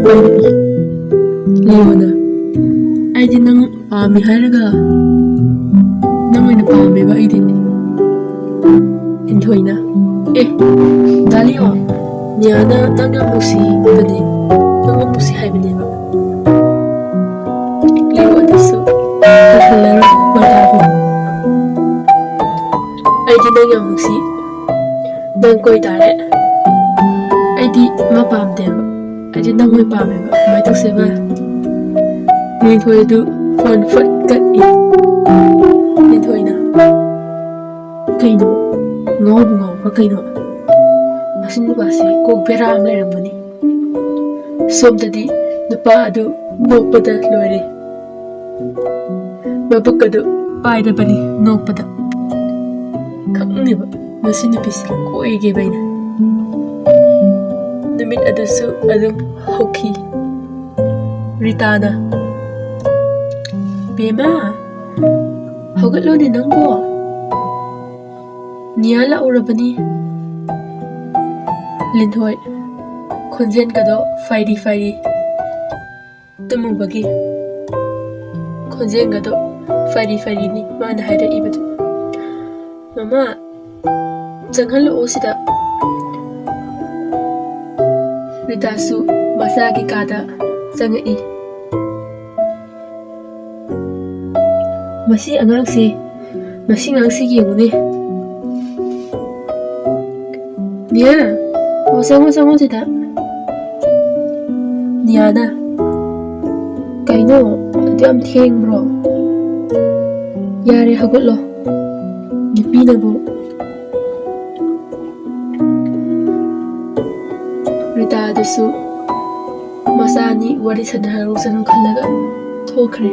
Leona, aidi nang pami hairaga nang oina pame ba aidi Linthoina Dalio Niana nang yam nusi bane nang nusi haibane ba Leo adasu halala matabo aidi nang yam nusi nang koi tare aidi ma pamde ba aidi nang oi pame ba mai tok se ba Linthoina du phone fat kat I Linthoina kaino ngau ba kaino asin nubasi kok bera am leramani somdadi nupa adu nokpada loire mabuk adu paidabani nokpada khangniba masi nupisi koige baina numit adusu adum hoki Ritana Bema hogatlo ni nangbo Niala urabani Linthoi khonjen kado fairi tumubagi khonjen kado fairi ni mana haida ibadu mama janghal osida Ritasu masagi kada jangai masi angangsi yengune Nia sango sida Niana kaino diam theng bro yare hagotlo nipina bu Rita dasu masani wari sadharu sanu khallaga thokre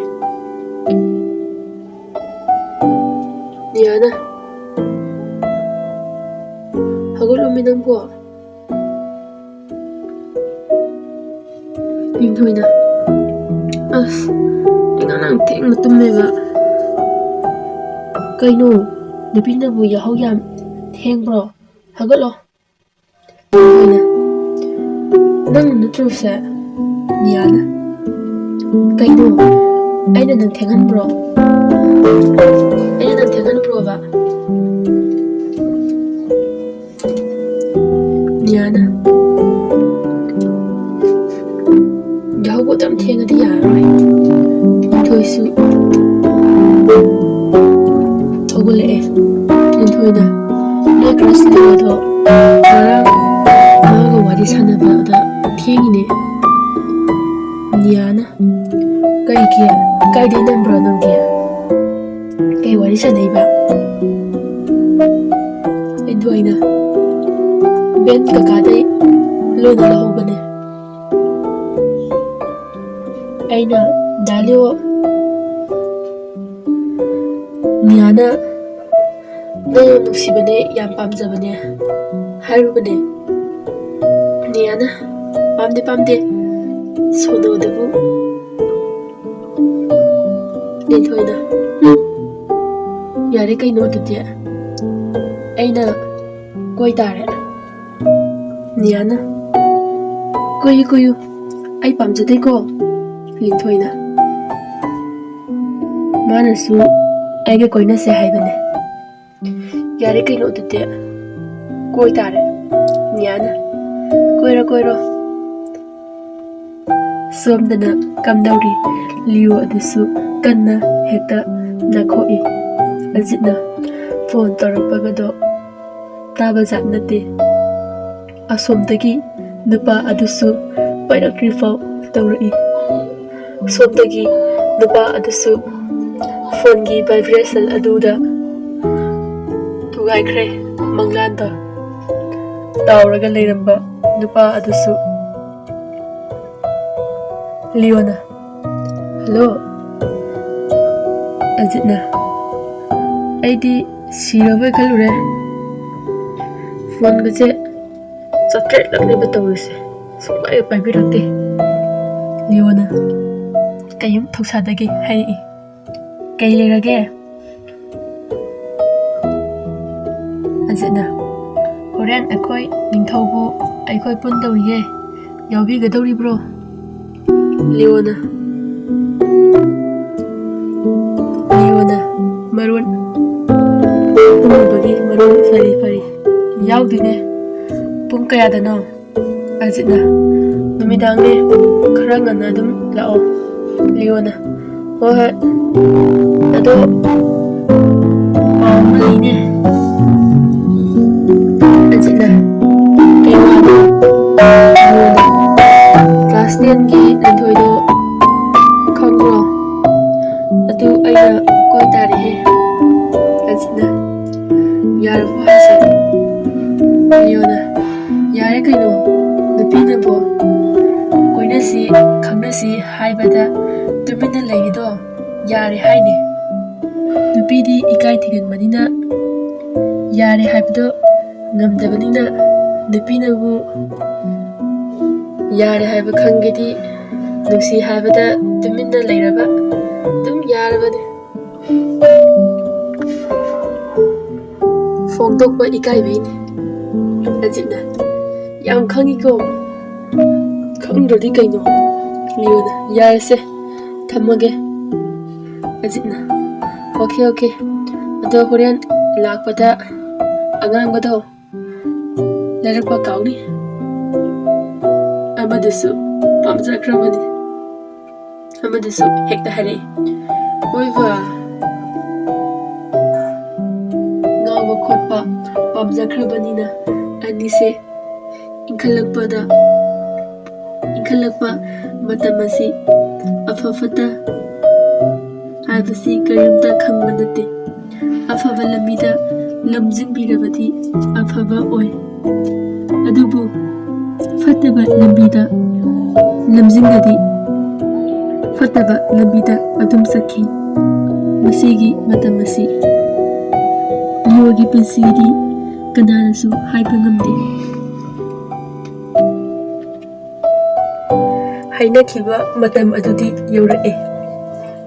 Niana hagotlo minangbo Linthoina inga nang theng tummeba kaino nipina bu yahau yam theng bro hagotlo Linthoina nang nutruse Niana kaino aina nang thengan bro ba Niana Yahau ko tam thenga di yarai Linthoisu Thogule Linthoina Necklace ledo Marang Maga wari sanaba da thengine Niana Kai di nambro nang kia Kai wari sanai ba Linthoina Ben kakadai lona lahobane aina Dalio Niana nang nusibane yam pamjabane hairubane Niana pamde sono dabu Linthoina yare kaino tutia aina koi tare Niana koyu ai pamjade ko Linthoina manasu aiga koina se haibane yare kaino tutia koi tare Niana koiro somdana kamdauri Leo adusu kanna hekta nakhoi ajitna phone tarapagado taba jatnate asomdagi nupa adusu pairakri fau tawrai somdagi nupa adusu phone gi vibration aduda tugaikre manglanda tawraga leiramba nupa adusu Leona hello ajitna aidi sirabai khalure phone gaje Sakit lakne betul sih, supaya paibirakte. Leona, kayum thoksadagi hai kay lerage. Ajitna, horen akoi ningthaubu aikoi pun tawriye, yaubigadori bro. Leona Maroon Tumubagi Maroon Fari Yaudine Pung kayadano Azitna Numidangne Karangana dum lao Leona Hohe Ado Maline Azitna Kayawado Leona Class 10 ki Lantoido Kongro Adu Aina Koi tari he Azitna Yarabu hase Leona Yare kaino Nupina bo Koinasi Kangnasi haibada Tumina laido Yare haine Nupidi ikai tigan manina Yare haibdo Ngamdabanina Nupina bu Yare haiba kangedi Nusi haibada Tumina lairaba Tum yarabane Fongdokba ikai bine Azitna Yam khangiko Khangdodi kaino Leona Yarese Thamage Azitna Okay Ado horen lakpada Angangbado Larakpa kauni Amadasu Pamjakramani Amadasu Hekta hare Oiva Ngawa khotpa Pamjakrabanina Anise Inkhalakpa Matamasi Afafata Habasi Karimta Khangmanate Afava Lamida Lamjing Birabati Afava Oi Adubu Fataba Lambida Lamjingadi Fataba Lambida Adum Saki Masigi Matamasi Yogi Pansidi Kananasu Haipangamdi Hainakiba Matam Adudi Yorae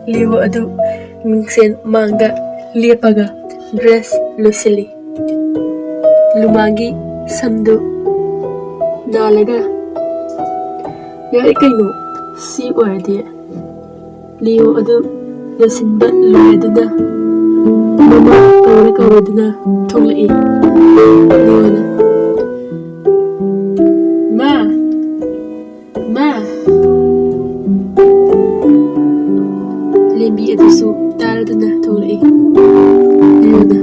Leo Adu Mingsen Manga Lepaga Dress Lucili Lumagi Samdu Nalaga Yari Kaino Si Ordi Leo Adu Yasinba Loyaduna Mama Kauraduna Tolai Leona Ma Lembi Adusu Taraduna Tolai Leona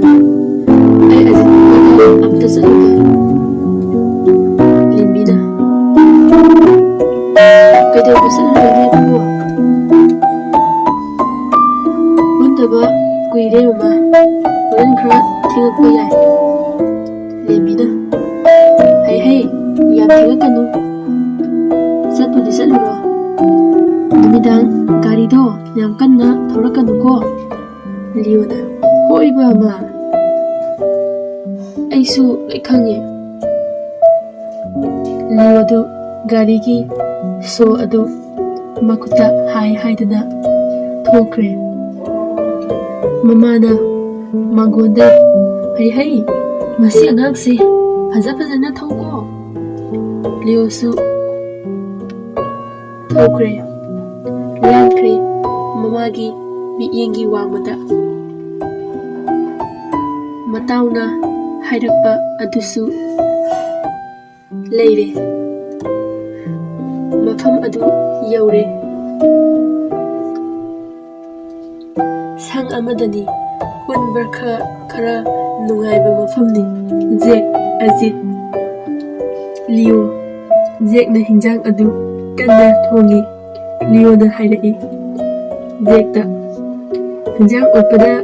Ay Azit Maka Amta Saluga Lembina Kada Basaluga Nebuwa Bundaba Kuire Mama Baran Kra Tingakpa Yai Lembina Hey Yam Tingakanu Satpudi Saluro Numidang Garido Yam Kanna Thorakanu ko Leona Hoiba ma Aisu Kange Leo du Garigi So adu Makuta Haidana Thokre Mamana Magonda Hey Masi Angangsi Fazapazana Thoko Leo su Thokre Lankre Mamagi Miyengi Wamada Matauna Hairakpa Adusu Leire Mafam Adu Yaure Sang Amadani Unbarka Kara Nungaiba Mafamni Zek Azit Leo Zek na Hinjang Adu Kanda Thongi Leo na Hairai Zek ta Hinjang Opada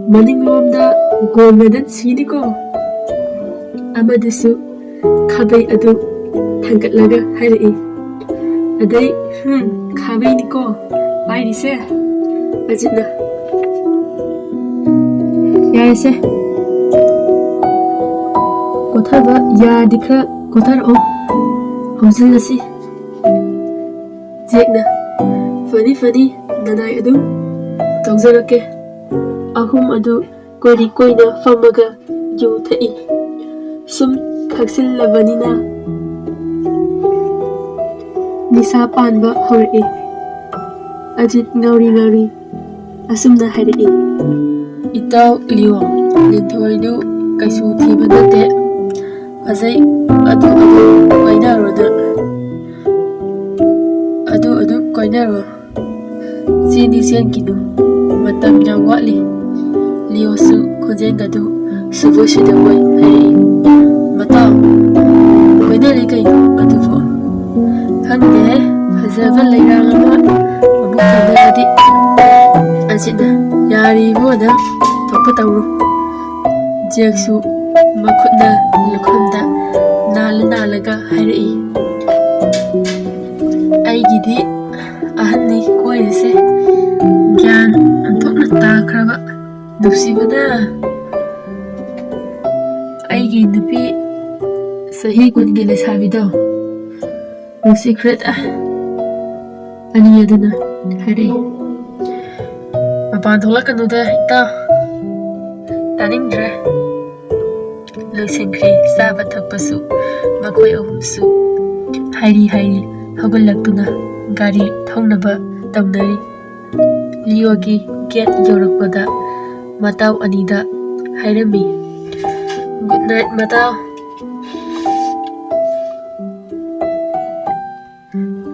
Maning Lomda Gold medal Sidiko Amadasu Kabai Adu Tangatlaga Hairai Adai Kabai Niko Airise Azitna Yarese Kothaba Yadikra Kothar O Hozilasi Zekna Fani Nanai Adu Tawzarake Ahum Adu Kori Koina Famaga Yu Thai Sum Khaksil Lavanina Nisa Panba Hore Ajit ꯉꯥꯎꯔꯤ ꯑꯁꯨꯝꯅ ꯍꯥꯏꯔꯛꯏ꯫ ꯏꯇꯥꯎ ꯂꯤꯌꯣ, ꯂꯤꯟꯊꯣꯏꯗꯨ ꯀꯩꯁꯨ ꯊꯤꯕ ꯅꯠꯇꯦ, ꯐꯖꯩ, ꯑꯗꯨ ꯀꯣꯏꯅꯔꯣꯗ, ꯑꯗꯨꯝ ꯀꯣꯏꯅꯔꯣ, ꯆꯦꯟꯗꯤ ꯆꯦꯟꯈꯤꯅꯨ, ꯃꯇꯝ ꯌꯥꯝ ꯋꯥꯠꯂꯤ꯫ ꯂꯤꯌꯣꯁꯨ ꯈꯣꯟꯖꯦꯜꯒꯗꯨ ꯁꯨꯕꯣꯏ ꯁꯨꯗꯕꯣꯏ ꯍꯥꯏꯔꯛꯏ꯫ ꯃꯇꯥꯎ, ꯀꯣꯏꯅꯔꯦ ꯀꯩꯅꯣ ꯑꯗꯨꯕꯨ? ꯈꯪꯗꯦꯍꯦ, ꯐꯖꯕ ꯂꯩꯔꯥꯡ ꯑꯃ ꯑꯃꯨꯛ ꯊꯦꯡꯅꯔꯗꯤ꯫ ꯑꯖꯤꯠꯅ ꯌꯥꯔꯤꯕꯣ ꯅꯪ ꯊꯣꯛꯄ ꯇꯧꯔꯣ꯫ ꯖꯦꯛꯁꯨ ꯃꯈꯨꯠꯅ ꯂꯨꯈꯝꯗ ꯅꯥꯜꯂꯒ ꯍꯥꯏꯔꯛꯏ꯫ ꯑꯩꯒꯤꯗꯤ ꯑꯍꯟꯅꯤ ꯀꯣꯏꯔꯤꯁꯦ, ꯒ꯭ꯌꯥꯟ ꯑꯣꯟꯊꯣꯛꯅ ꯇꯥꯈ꯭ꯔꯕ ꯅꯨꯡꯁꯤꯕꯅ꯫ ꯑꯩꯒꯤ ꯅꯨꯄꯤ ꯆꯍꯤ 10ꯒꯤ ꯂꯩꯁꯥꯕꯤꯗꯣ ꯅꯨꯡꯁꯤꯈ꯭ꯔꯦꯗ, ꯑꯅꯤ ꯑꯗꯨꯅ ꯍꯥꯏꯔꯛꯏ꯫ ꯃꯄꯥꯟ ꯊꯣꯛꯂꯛꯀꯅꯨꯗ ꯏꯇꯥꯎ, ꯇꯥꯅꯤꯡꯗ꯭ꯔꯦ꯫ ꯂꯣꯏꯁꯤꯟꯈ꯭ꯔꯦ ꯆꯥꯕ ꯊꯛꯄꯁꯨ, ꯃꯈꯣꯏ ꯑꯍꯨꯝꯁꯨ ꯍꯥꯏꯔꯤ ꯍꯧꯒꯠꯂꯛꯇꯨꯅ ꯒꯥꯔꯤ ꯊꯧꯅꯕ ꯇꯧꯅꯔꯤ꯫ ꯂꯤꯌꯣꯒꯤ ꯒꯦꯠ ꯌꯧꯔꯛꯄꯗ ꯃꯇꯥꯎ ꯑꯅꯤꯗ ꯍꯥꯏꯔꯝꯃꯤ꯫ ꯒꯨꯗ ꯅꯥꯏꯠ ꯃꯇꯥꯎ꯫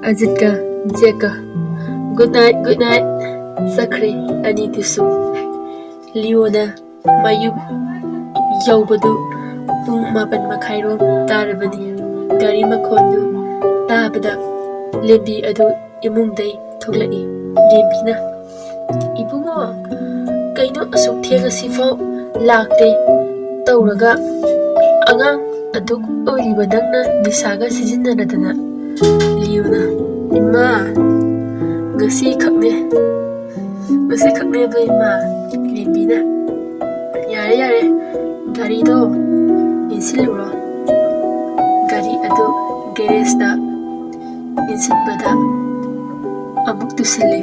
ꯑꯖꯤꯠꯀ ꯖꯦꯛꯀ ꯒꯨꯗ ꯅꯥꯏꯠ ꯆꯠꯈ꯭ꯔꯦ ꯑꯅꯤꯗꯨꯁꯨ꯫ ꯂꯤꯌꯣꯅ ꯃꯌꯨꯝ ꯌꯧꯕꯗꯨ ꯄꯨꯡ 7:30 ꯇꯥꯔꯕꯅꯤ꯫ ꯒꯥꯔꯤ ꯃꯈꯣꯟꯗꯨ ꯇꯥꯕꯗ ꯂꯦꯝꯕꯤ ꯑꯗꯨ ꯏꯃꯨꯡꯗꯩ ꯊꯣꯛꯂꯛꯏ꯫ ꯂꯦꯝꯕꯤꯅ, ꯏꯕꯨꯡꯉꯣ, ꯀꯩꯅꯣ ꯑꯁꯨꯛ ꯊꯦꯡꯉꯁꯤꯐꯥꯎ ꯂꯥꯛꯇꯦ ꯇꯧꯔꯒ, ꯑꯉꯥꯡ ꯑꯗꯨꯛ ꯑꯣꯏꯔꯤꯕ ꯅꯪꯅ ꯅꯤꯁꯥꯒ ꯁꯤꯖꯤꯟꯅꯔꯗꯅ? ꯂꯤꯌꯣꯅ, ꯏꯃꯥ, ꯉꯁꯤ ꯈꯛꯅꯦꯕ ꯏꯃꯥ꯫ ꯂꯦꯝꯕꯤꯅ, ꯌꯥꯔꯦ, ꯒꯥꯔꯤꯗꯣ ꯏꯟꯁꯤꯜꯂꯨꯔꯣ꯫ ꯒꯥꯔꯤ ꯑꯗꯨ ꯒꯦꯔꯦꯖꯇ ꯏꯟꯁꯤꯟꯕꯗ ꯑꯃꯨꯛ ꯇꯨꯁꯤꯜꯂꯦ꯫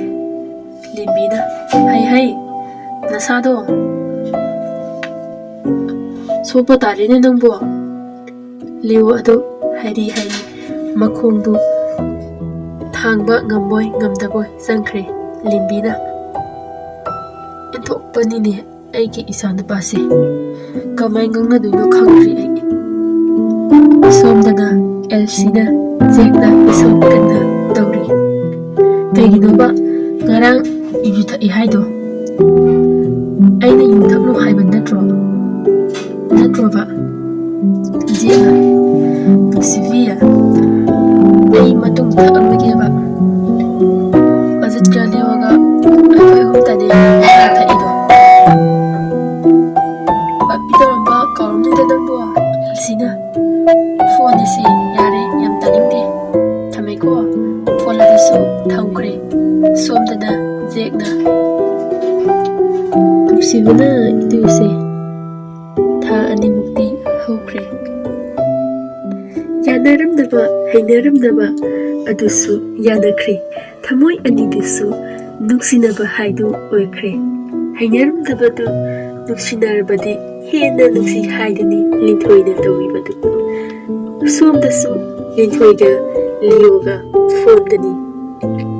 ꯂꯦꯝꯕꯤꯅ, ꯍꯩ, ꯅꯁꯥꯗꯣ ꯁꯣꯛꯄ ꯇꯥꯔꯦꯅꯦ ꯅꯪꯕꯣ꯫ ꯂꯤꯌꯣ ꯑꯗꯨ ꯍꯩꯔꯤ ꯃꯈꯣꯡꯗꯨ ꯊꯥꯡꯕ ꯉꯝꯗꯕꯣꯏ ꯆꯪꯈ꯭ꯔꯦ꯫ ꯂꯦꯝꯕꯤꯅ, ꯏꯟꯊꯣꯛꯄꯅꯤꯅꯦ ꯑꯩꯒꯤ ꯏꯆꯥꯅꯨꯄꯥꯁꯦ, ꯀꯃꯥꯏ ꯉꯥꯡꯅꯗꯣꯏꯅꯣ ꯈꯪꯗ꯭ꯔꯤ ꯑꯩ꯫ ꯁꯣꯝꯗꯅ ꯑꯦꯜꯁꯤꯅ ꯖꯦꯛꯅ ꯏꯁꯧ ꯀꯟꯅ ꯇꯧꯔꯤ꯫ ꯀꯩꯒꯤꯅꯣꯕ ꯉꯔꯥꯡ ꯌꯨ ꯊꯛꯏ ꯍꯥꯏꯗꯣ? ꯑꯩꯅ ꯌꯨ ꯊꯛꯅꯨ ꯍꯥꯏꯕ ꯅꯠꯇ꯭ꯔꯣꯕ? ꯖꯦꯛꯅ, ꯅꯨꯡꯁꯤꯕꯤ, ꯑꯩ ꯃꯇꯨꯡ ꯊꯛꯑꯔꯣꯏꯒꯦꯕ꯫ ꯑꯖꯤꯠꯀ ꯂꯤꯌꯣꯒ ꯑꯩꯈꯣꯏ ꯑꯍꯨꯝꯇꯅꯦ ꯆꯥ ꯊꯛꯏꯗꯣ꯫ ꯄꯥꯄꯤ ꯇꯧꯔꯝꯕ ꯀꯥꯎꯔꯝꯅꯤꯗ ꯅꯪꯕꯣ꯫ ꯑꯦꯜꯁꯤꯅ, ꯐꯣꯟꯅꯤꯁꯤ, ꯌꯥꯔꯦ, ꯌꯥꯝ ꯇꯥꯅꯤꯡꯗꯦ, ꯊꯝꯃꯦꯀꯣ꯫ ꯐꯣꯟ ꯑꯗꯨꯁꯨ ꯊꯝꯈ꯭ꯔꯦ꯫ ꯁꯣꯝꯗꯅ ꯖꯦꯛꯅ, ꯅꯨꯡꯁꯤꯕꯅ ꯏꯇꯨꯁꯦ, ꯊꯥ 2ꯃꯨꯛꯇꯤ ꯍꯧꯈ꯭ꯔꯦ, ꯌꯥꯅꯔꯝꯗꯕ ꯍꯩꯅꯔꯝꯗꯕ ꯑꯗꯨꯁꯨ ꯌꯥꯅꯈ꯭ꯔꯦ꯫ ꯊꯃꯣꯏ ꯑꯅꯤꯗꯨꯁꯨ ꯅꯨꯡꯁꯤꯅꯕ ꯍꯥꯏꯗꯨ ꯑꯣꯏꯈ꯭ꯔꯦ꯫ ꯍꯩꯅꯔꯝꯗꯕꯗꯨ ꯅꯨꯡꯁꯤꯅꯔꯕꯗꯤ ꯍꯦꯟꯅ ꯅꯨꯡꯁꯤ ꯍꯥꯏꯗꯨꯅꯤ ꯂꯤꯟꯊꯣꯏꯅ ꯇꯧꯔꯤꯕꯗꯨ꯫ ꯁꯣꯝꯗꯁꯨ ꯂꯤꯟꯊꯣꯏꯒ ꯂꯤꯌꯣꯒ ꯐꯣꯟꯗꯅꯤ꯫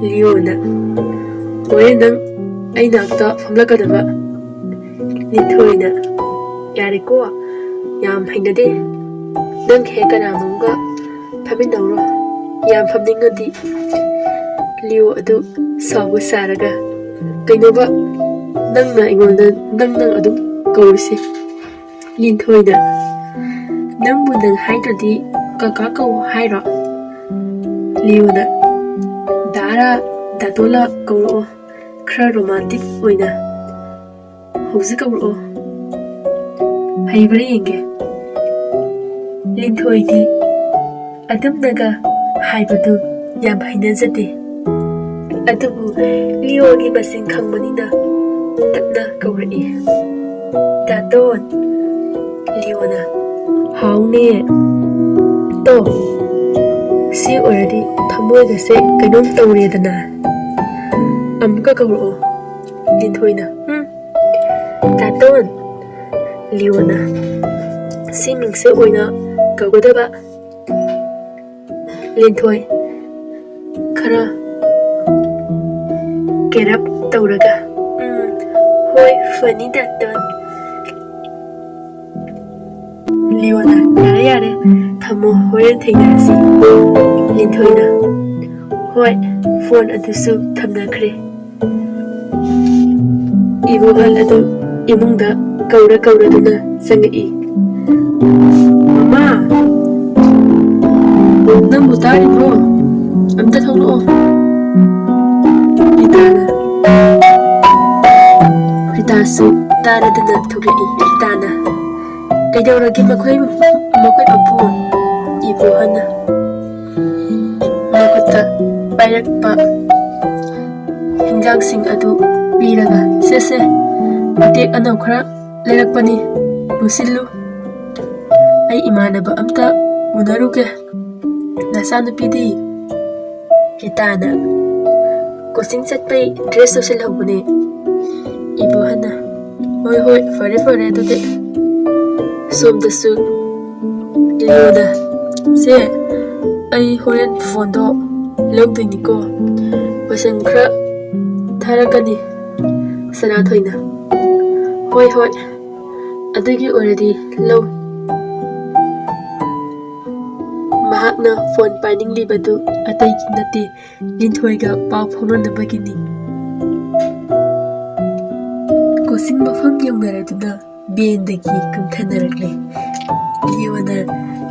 ꯂꯤꯌꯣꯅ, ꯍꯣꯔꯦꯟ ꯅꯪ ꯑꯩ ꯅꯥꯛꯇ ꯐꯝꯂꯛꯀꯗꯕ꯫ ꯂꯤꯟꯊꯣꯏꯅ, ꯌꯥꯔꯦꯀꯣ, ꯌꯥꯝ ꯍꯩꯅꯗꯦ, ꯅꯪ ꯍꯦꯛ ꯀꯅꯥꯅꯣꯝꯒ ꯐꯝꯃꯤꯟꯅꯧꯔꯣ, ꯌꯥꯝ ꯐꯝꯅꯤꯡꯉꯗꯤ꯫ ꯂꯤꯌꯣ ꯑꯗꯨ ꯁꯥꯎꯕ ꯁꯥꯔꯒ, ꯀꯩꯅꯣꯕ ꯅꯪꯅ ꯑꯩꯉꯣꯟꯗ ꯅꯪ ꯑꯗꯨꯝ ꯀꯧꯔꯤꯁꯦ? ꯂꯤꯟꯊꯣꯏꯅ, ꯅꯪꯕꯨ ꯅꯪ ꯍꯥꯏꯗ꯭ꯔꯗꯤ ꯀꯀꯥ ꯀꯧ ꯍꯥꯏꯔꯣ? ꯂꯤꯌꯣꯅ, ꯗꯥꯔꯥ ꯗꯥꯇꯣꯟꯂ ꯀꯧꯔꯛꯑꯣ, ꯈꯔ ꯔꯣꯃꯥꯟꯇꯤꯛ ꯑꯣꯏꯅ ꯍꯧꯖꯤꯛ ꯀꯧꯔꯛꯑꯣ, ꯍꯩꯕ꯭ꯔꯥ ꯌꯦꯡꯒꯦ꯫ ꯂꯤꯟꯊꯣꯏꯗꯤ ꯑꯗꯨꯝꯅꯒ ꯍꯥꯏꯕꯗꯨ ꯌꯥꯝ ꯍꯩꯅꯖꯗꯦ꯫ ꯑꯗꯨꯕꯨ ꯂꯤꯌꯣꯒꯤ ꯃꯁꯤꯡ ꯈꯪꯕꯅꯤꯅ ꯇꯞꯅ ꯀꯧꯔꯛꯏ꯫ ꯗꯥꯇꯣꯟ꯫ ꯂꯤꯌꯣꯅ, ꯍꯥꯎꯅꯦ ꯇꯣ, ꯁꯤ ꯑꯣꯏꯔꯗꯤ ꯊꯃꯣꯏꯒꯁꯦ ꯀꯩꯅꯣꯝ ꯇꯧꯔꯦꯗꯅ, ꯑꯃꯨꯛꯀ ꯀꯧꯔꯛꯑꯣ꯫ ꯂꯤꯟꯊꯣꯏꯅ, ꯗꯥꯇꯣꯟ꯫ ꯂꯤꯌꯣꯅ, ꯁꯤ ꯃꯤꯡꯁꯦ ꯑꯣꯏꯅ ꯀꯧꯒꯗꯕ꯫ ꯂꯤꯟꯊꯣꯏ, ꯈꯔ ꯀꯦꯔꯞ ꯇꯧꯔꯒ ꯍꯣꯏ ꯐꯅꯤ ꯗꯥꯇꯣꯟ ꯂꯤꯌꯣꯅ ꯌꯥꯔꯦ ꯌꯥꯔꯦ ꯊꯝꯃꯣ ꯍꯣꯔꯦꯟ ꯊꯦꯡꯅꯔꯁꯤ ꯂꯤꯟꯊꯣꯏꯅ ꯍꯣꯏ ꯐꯣꯟ ꯑꯗꯨꯁꯨ ꯊꯝꯅꯈ꯭ꯔꯦ ꯏꯕꯣꯍꯜ ꯑꯗꯨ ꯏꯃꯨꯡꯗ ꯀꯧꯔꯗꯨꯅ ꯆꯪꯉꯛꯏ ꯃꯃꯥ ꯅꯪꯕꯨ ꯇꯥꯔꯤꯕ꯭ꯔꯣ ꯑꯝꯇ ꯊꯣꯛꯂꯛꯑꯣ ꯔꯤꯇꯥꯅ ꯔꯤꯇꯥꯁꯨ ꯇꯥꯔꯗꯨꯅ ꯊꯣꯛꯂꯛꯏ ꯔꯤꯇꯥꯅ ꯀꯩꯗꯧꯔꯒꯦ ꯃꯈꯣꯏ ꯃꯄꯨ 이보하나 ꯃꯈꯨꯠꯇ ꯄꯥꯏꯔꯛꯄ ꯍꯤꯟꯖꯥꯡꯁꯤꯡ ꯑꯗꯨ ꯄꯤꯔꯒ ꯁꯦ ꯃꯇꯦꯛ ꯑꯅꯧ ꯈꯔ ꯂꯩꯔꯛꯄꯅꯤ ꯄꯨꯁꯤꯜꯂꯨ ꯑꯩ ꯏꯃꯥꯟꯅꯕ ꯑꯝꯇ ꯎꯅꯔꯨꯒꯦ ꯅꯆꯥꯅꯨꯄꯤꯗꯤ ꯔꯤꯇꯥꯅ ꯀꯣꯆꯤꯡ ꯆꯠꯄꯩ ꯗ꯭ꯔꯦꯁ ꯇꯧꯁꯤꯜꯍꯧꯕꯅꯦ 이보하나 ꯍꯣꯏ ꯐꯔꯦ ꯑꯗꯨꯗꯤ ꯁꯣꯝꯗꯁꯨ ꯂꯤꯌꯣꯅ ꯁꯦ ꯑꯩ ꯍꯣꯔꯦꯟ ꯐꯣꯟꯗꯣ ꯂꯧꯗꯣꯏꯅꯤꯀꯣ ꯄꯩꯁꯟ ꯈꯔ ꯊꯥꯔꯛꯀꯅꯤ ꯁꯅꯥꯊꯣꯏꯅ ꯍꯣꯏ ꯑꯗꯨꯒꯤ ꯑꯣꯏꯔꯗꯤ ꯂꯧ ꯃꯍꯥꯛꯅ ꯐꯣꯟ ꯄꯥꯏꯅꯤꯡꯂꯤꯕꯗꯨ ꯑꯇꯩꯒꯤ ꯅꯠꯇꯦ ꯂꯤꯟꯊꯣꯏꯒ ꯄꯥꯎ ꯐꯥꯎꯅꯅꯕꯒꯤꯅꯤ ꯀꯣꯆꯤꯡ ꯃꯐꯝ ꯌꯧꯅꯔꯗꯨꯅ ꯕꯦꯟꯗꯒꯤ ꯀꯨꯝꯊꯅꯔꯛꯂꯦ ꯂꯤꯌꯣꯅ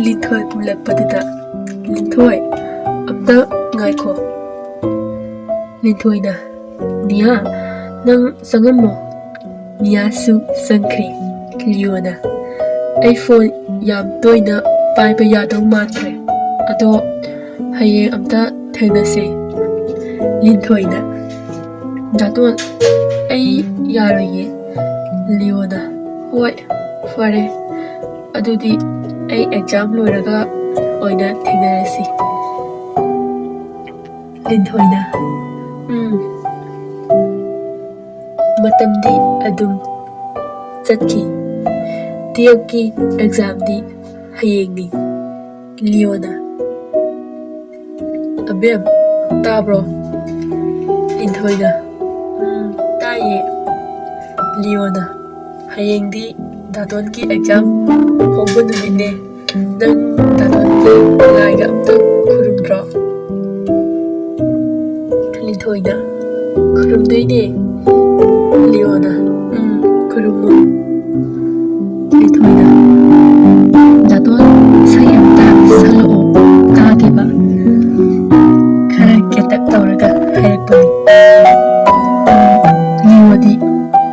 ꯂꯤꯟꯊꯣꯏ ꯎꯂꯛꯄꯗꯨꯗ ꯂꯤꯟꯊꯣꯏ ꯑꯝꯇ ꯉꯥꯏꯈꯣ ꯂꯤꯟꯊꯣꯏꯅ ꯅꯤꯌꯥ ꯅꯪ ꯆꯪꯉꯝꯃꯣ ꯅꯤꯌꯥꯁꯨ ꯆꯪꯈ꯭ꯔꯦ ꯂꯤꯌꯣꯅ ꯑꯩ ꯐꯣꯟ ꯌꯥꯝ ꯇꯣꯏꯅ ꯄꯥꯏꯕ ꯌꯥꯗꯧ ꯃꯥꯟꯗ꯭ꯔꯦ ꯑꯗꯣ ꯍꯌꯦꯡ ꯑꯝꯇ ꯊꯦꯡꯅꯁꯦ ꯂꯤꯟꯊꯣꯏꯅ ꯗꯥꯇꯣꯟ ꯑꯩ ꯌꯥꯔꯣꯏꯌꯦ ꯂꯤꯌꯣꯅ ꯍꯣꯏ ꯐꯔꯦ ꯑꯗꯨꯗꯤ ꯑꯩ ꯑꯦꯛꯖꯥꯝ ꯂꯣꯏꯔꯒ ꯑꯣꯏꯅ ꯊꯦꯡꯅꯔꯁꯤ ꯂꯤꯟꯊꯣꯏꯅ ꯃꯇꯝꯗꯤ ꯑꯗꯨꯝ ꯆꯠꯈꯤ ꯇꯨꯌꯦꯜꯞꯀꯤ ꯑꯦꯛꯖꯥꯝꯗꯤ ꯍꯌꯦꯡꯅꯤ ꯂꯤꯌꯣꯅ ꯑꯕꯦꯝ ꯇꯥꯕ꯭ꯔꯣ ꯂꯤꯟꯊꯣꯏꯅ ꯇꯥꯏꯌꯦ ꯂꯤꯌꯣꯅ ꯍꯌꯦꯡꯗꯤ ꯗꯥꯇꯣꯟꯒꯤ ꯑꯦꯛꯖꯥꯝ ꯍꯧꯕ ꯅꯨꯃꯤꯠꯅꯦ ꯅꯪ ꯗꯥꯇꯣꯟꯒꯤ ꯂꯥꯏꯒ ꯑꯝꯇ ꯈꯨꯔꯨꯝꯗ꯭ꯔꯣ ꯂꯤꯟꯊꯣꯏꯅ ꯈꯨꯔꯨꯝꯗꯣꯏꯅꯦ ꯂꯤꯌꯣꯅ ꯈꯨꯔꯨꯝꯃꯨ ꯂꯤꯟꯊꯣꯏꯅ ꯗꯥꯇꯣꯟ ꯏꯁꯩ ꯑꯝꯇ ꯁꯛꯂꯛꯑꯣ ꯇꯥꯒꯦꯕ ꯈꯔ ꯒꯦꯇꯛ ꯇꯧꯔꯒ ꯍꯥꯏꯔꯛꯄꯅꯤ ꯂꯤꯌꯣꯗꯤ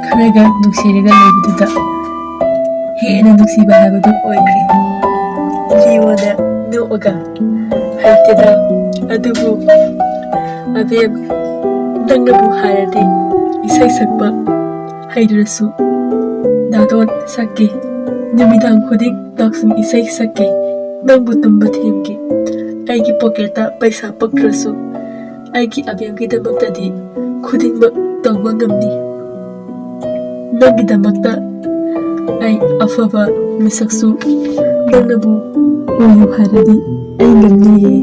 ꯈꯔꯒ ꯅꯨꯡꯁꯤꯔꯒ ꯂꯩꯕꯗꯨꯗ ꯍꯦꯟꯅ ꯅꯨꯡꯁꯤꯕ ꯍꯥꯏꯕꯗꯨ ꯑꯣꯏꯈ꯭ꯔꯦ ꯂꯤꯌꯣꯅ ꯅꯣꯛꯑꯒ ꯍꯩꯇꯦꯗ ꯑꯗꯨꯕꯨ ꯑꯕꯦꯝ ꯅꯪꯅꯕꯨ ꯍꯥꯏꯔꯗꯤ ꯏꯁꯩ ꯁꯛꯄ ꯍꯩꯇ꯭ꯔꯁꯨ ꯗꯥꯇꯣꯟ ꯁꯛꯀꯦ ꯅꯨꯃꯤꯗꯥꯡ ꯈꯨꯗꯤꯡ ꯅꯥꯎꯁꯨꯝ ꯏꯁꯩ ꯁꯛꯀꯦ ꯅꯪꯕꯨ ꯇꯨꯝꯕ ꯊꯦꯝꯒꯦ ꯑꯩꯒꯤ ꯄꯣꯀꯦꯠꯇ ꯄꯩꯁꯥ ꯄꯛꯇ꯭ꯔꯁꯨ ꯑꯩꯒꯤ ꯑꯕꯦꯝꯒꯤꯗꯃꯛꯇꯗꯤ ꯈꯨꯗꯤꯡꯃꯛ ꯇꯧꯕ ꯉꯝꯅꯤ ꯅꯪꯒꯤꯗꯃꯛꯇ ꯑꯩ ꯑꯐꯕ ꯃꯤꯁꯛꯁꯨ ꯅꯪꯅꯕꯨ ꯑꯣꯏꯌꯨ ꯍꯥꯏꯔꯗꯤ ꯑꯩ ꯉꯝꯅꯤꯌꯦ